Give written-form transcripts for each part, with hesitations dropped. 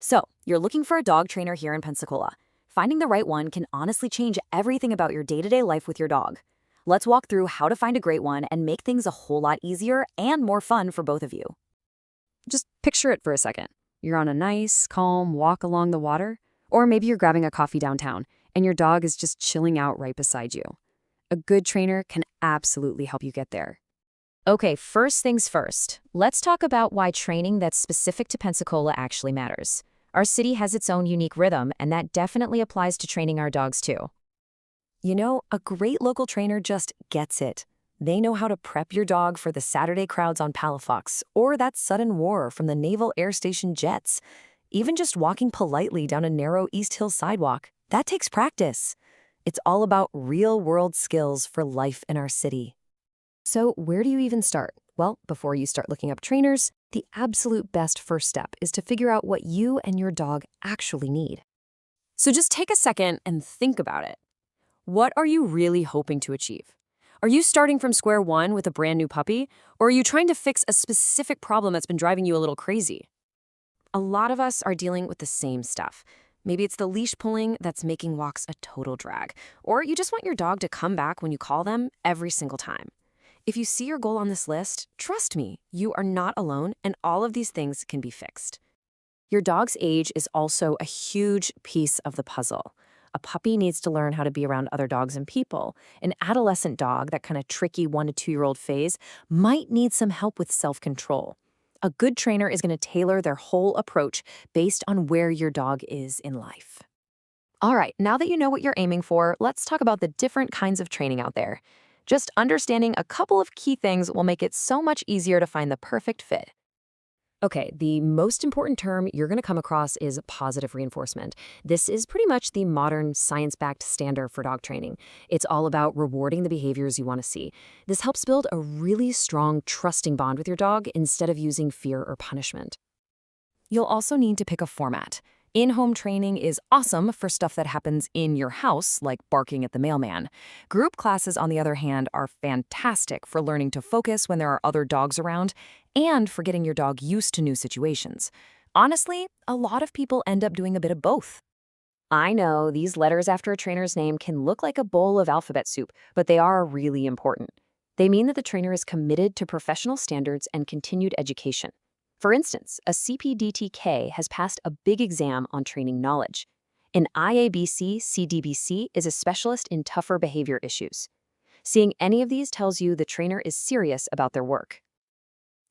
So, you're looking for a dog trainer here in Pensacola. Finding the right one can honestly change everything about your day-to-day life with your dog. Let's walk through how to find a great one and make things a whole lot easier and more fun for both of you. Just picture it for a second. You're on a nice, calm walk along the water, or maybe you're grabbing a coffee downtown, and your dog is just chilling out right beside you. A good trainer can absolutely help you get there. Okay, first things first. Let's talk about why training that's specific to Pensacola actually matters. Our city has its own unique rhythm, and that definitely applies to training our dogs too. You know, a great local trainer just gets it. They know how to prep your dog for the Saturday crowds on Palafox or that sudden war from the Naval Air Station jets. Even just walking politely down a narrow East Hill sidewalk, that takes practice. It's all about real-world skills for life in our city. So where do you even start? Well, before you start looking up trainers, the absolute best first step is to figure out what you and your dog actually need. So just take a second and think about it. What are you really hoping to achieve? Are you starting from square one with a brand new puppy, or are you trying to fix a specific problem that's been driving you a little crazy? A lot of us are dealing with the same stuff. Maybe it's the leash pulling that's making walks a total drag, or you just want your dog to come back when you call them every single time. If you see your goal on this list, trust me, you are not alone, and all of these things can be fixed. Your dog's age is also a huge piece of the puzzle. A puppy needs to learn how to be around other dogs and people. An adolescent dog, that kind of tricky 1 to 2-year-old phase, might need some help with self-control. A good trainer is going to tailor their whole approach based on where your dog is in life. All right, now that you know what you're aiming for, let's talk about the different kinds of training out there. Just understanding a couple of key things will make it so much easier to find the perfect fit. Okay, the most important term you're going to come across is positive reinforcement. This is pretty much the modern science-backed standard for dog training. It's all about rewarding the behaviors you want to see. This helps build a really strong, trusting bond with your dog instead of using fear or punishment. You'll also need to pick a format. In-home training is awesome for stuff that happens in your house, like barking at the mailman. Group classes, on the other hand, are fantastic for learning to focus when there are other dogs around and for getting your dog used to new situations. Honestly, a lot of people end up doing a bit of both. I know these letters after a trainer's name can look like a bowl of alphabet soup, but they are really important. They mean that the trainer is committed to professional standards and continued education. For instance, a CPDTK has passed a big exam on training knowledge. An IABC CDBC is a specialist in tougher behavior issues. Seeing any of these tells you the trainer is serious about their work.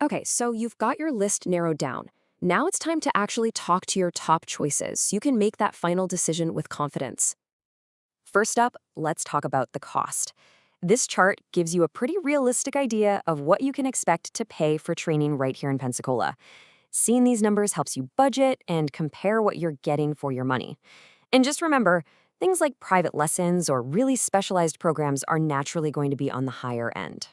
Okay, so you've got your list narrowed down. Now it's time to actually talk to your top choices so you can make that final decision with confidence. First up, let's talk about the cost. This chart gives you a pretty realistic idea of what you can expect to pay for training right here in Pensacola. Seeing these numbers helps you budget and compare what you're getting for your money. And just remember, things like private lessons or really specialized programs are naturally going to be on the higher end.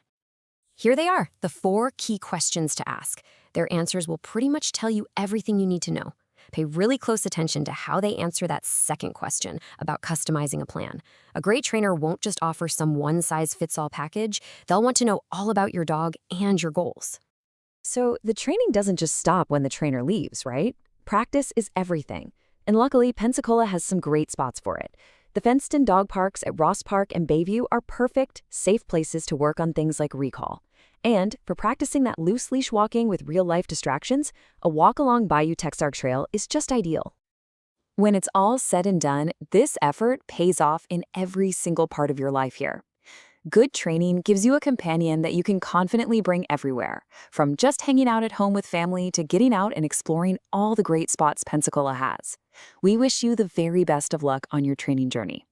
Here they are, the 4 key questions to ask. Their answers will pretty much tell you everything you need to know. Pay really close attention to how they answer that second question about customizing a plan. A great trainer won't just offer some one-size-fits-all package. They'll want to know all about your dog and your goals. So the training doesn't just stop when the trainer leaves, right? Practice is everything. And luckily, Pensacola has some great spots for it. The fenced-in dog parks at Ross Park and Bayview are perfect, safe places to work on things like recall. And for practicing that loose leash walking with real-life distractions, a walk along Bayou Texark Trail is just ideal. When it's all said and done, this effort pays off in every single part of your life here. Good training gives you a companion that you can confidently bring everywhere, from just hanging out at home with family to getting out and exploring all the great spots Pensacola has. We wish you the very best of luck on your training journey.